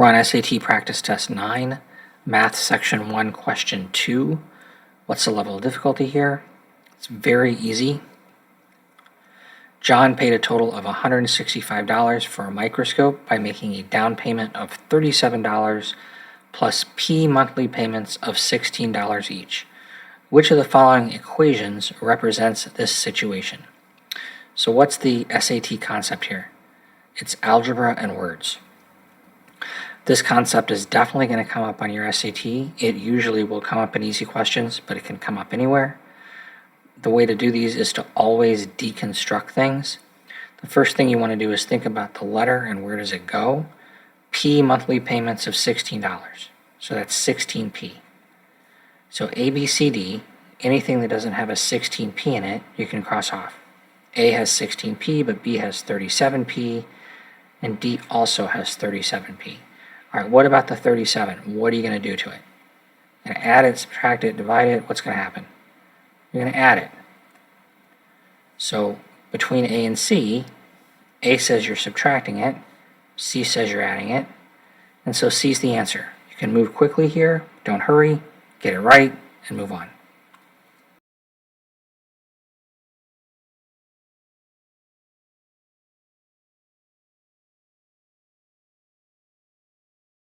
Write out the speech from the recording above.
We're on SAT Practice Test 9, Math Section 1, Question 2. What's the level of difficulty here? It's very easy. John paid a total of $165 for a microscope by making a down payment of $37 plus P monthly payments of $16 each. Which of the following equations represents this situation? So what's the SAT concept here? It's algebra and words. This concept is definitely going to come up on your SAT. It usually will come up in easy questions, but it can come up anywhere. The way to do these is to always deconstruct things. The first thing you want to do is think about the letter and where does it go. P monthly payments of $16. So that's 16P. So A, B, C, D, anything that doesn't have a 16P in it, you can cross off. A has 16P, but B has 37P, and D also has 37P. All right, what about the 37? What are you going to do to it? You're going to add it, subtract it, divide it. What's going to happen? You're going to add it. So between A and C, A says you're subtracting it, C says you're adding it, and so C's the answer. You can move quickly here, don't hurry, get it right, and move on.